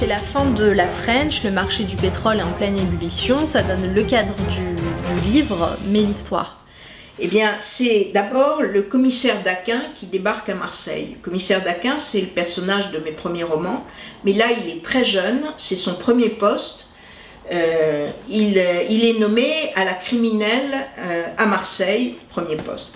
la fin de la French, le marché du pétrole est en pleine ébullition, ça donne le cadre du livre, mais l'histoire. Eh bien, c'est d'abord le commissaire d'Aquin qui débarque à Marseille. Le commissaire d'Aquin, c'est le personnage de mes premiers romans, mais là, il est très jeune, c'est son premier poste. Il est nommé à la criminelle à Marseille, premier poste.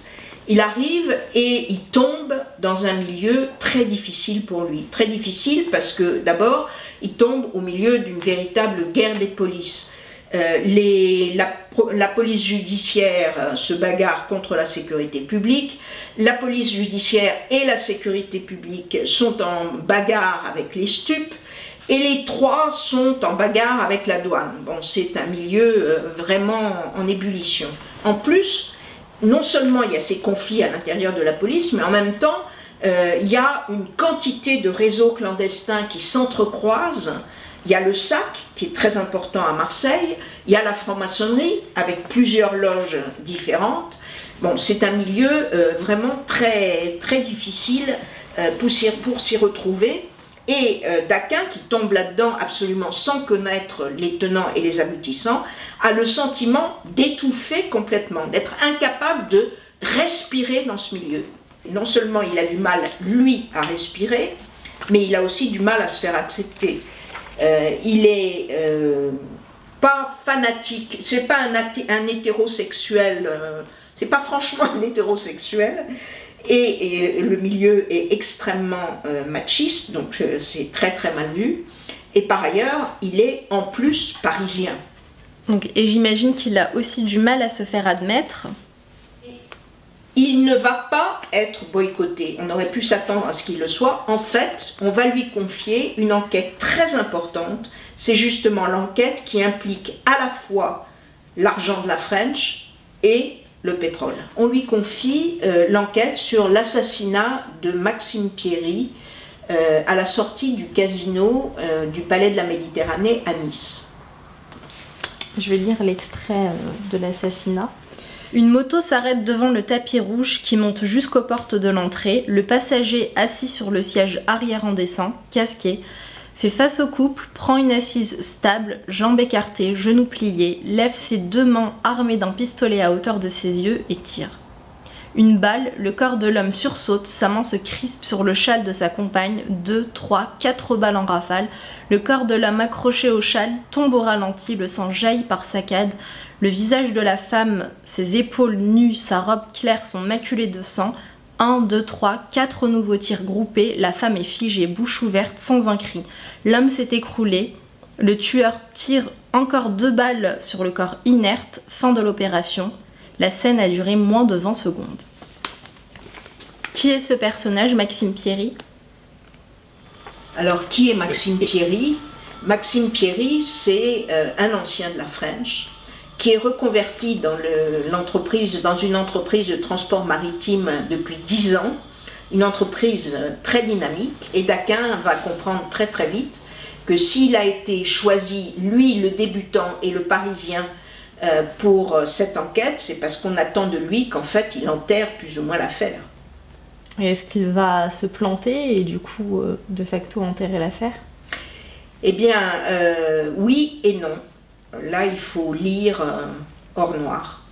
Il arrive et il tombe dans un milieu très difficile pour lui. Très difficile parce que d'abord, il tombe au milieu d'une véritable guerre des polices. La police judiciaire se bagarre contre la sécurité publique, la police judiciaire et la sécurité publique sont en bagarre avec les stupes, et les trois sont en bagarre avec la douane. Bon, c'est un milieu vraiment en ébullition. En plus, non seulement il y a ces conflits à l'intérieur de la police, mais en même temps, il y a une quantité de réseaux clandestins qui s'entrecroisent. Il y a le SAC, qui est très important à Marseille, il y a la franc-maçonnerie, avec plusieurs loges différentes. Bon, c'est un milieu vraiment très, très difficile pour s'y retrouver. Et d'Aquin, qui tombe là-dedans absolument sans connaître les tenants et les aboutissants, a le sentiment d'étouffer complètement, d'être incapable de respirer dans ce milieu. Et non seulement il a du mal, lui, à respirer, mais il a aussi du mal à se faire accepter. Il est pas fanatique, c'est pas un hétérosexuel, c'est pas franchement un hétérosexuel, et le milieu est extrêmement machiste, donc c'est très très mal vu, et par ailleurs il est en plus parisien. Donc, et j'imagine qu'il a aussi du mal à se faire admettre. Il ne va pas être boycotté, on aurait pu s'attendre à ce qu'il le soit. En fait, on va lui confier une enquête très importante, c'est justement l'enquête qui implique à la fois l'argent de la French et le pétrole. On lui confie l'enquête sur l'assassinat de Maxime Pierry à la sortie du casino du Palais de la Méditerranée à Nice. Je vais lire l'extrait de l'assassinat. Une moto s'arrête devant le tapis rouge qui monte jusqu'aux portes de l'entrée. Le passager, assis sur le siège arrière en dessin, casqué, fait face au couple, prend une assise stable, jambes écartées, genoux pliés, lève ses deux mains armées d'un pistolet à hauteur de ses yeux et tire. Une balle, le corps de l'homme sursaute, sa main se crispe sur le châle de sa compagne, 2, 3, 4 balles en rafale. Le corps de l'homme accroché au châle tombe au ralenti, le sang jaillit par saccades. Le visage de la femme, ses épaules nues, sa robe claire sont maculées de sang. 1, 2, 3, 4 nouveaux tirs groupés, la femme est figée, bouche ouverte, sans un cri. L'homme s'est écroulé, le tueur tire encore 2 balles sur le corps inerte, fin de l'opération. La scène a duré moins de 20 secondes. Qui est ce personnage, Maxime Pierry? Alors, qui est Maxime Pierry? Maxime Pierry, c'est un ancien de la French, qui est reconverti dans une entreprise de transport maritime depuis 10 ans, une entreprise très dynamique, et d'Aquin va comprendre très très vite que s'il a été choisi, lui le débutant et le parisien, pour cette enquête, c'est parce qu'on attend de lui qu'en fait il enterre plus ou moins l'affaire. Et est-ce qu'il va se planter et du coup de facto enterrer l'affaire? Eh bien oui et non. Là il faut lire hors noir.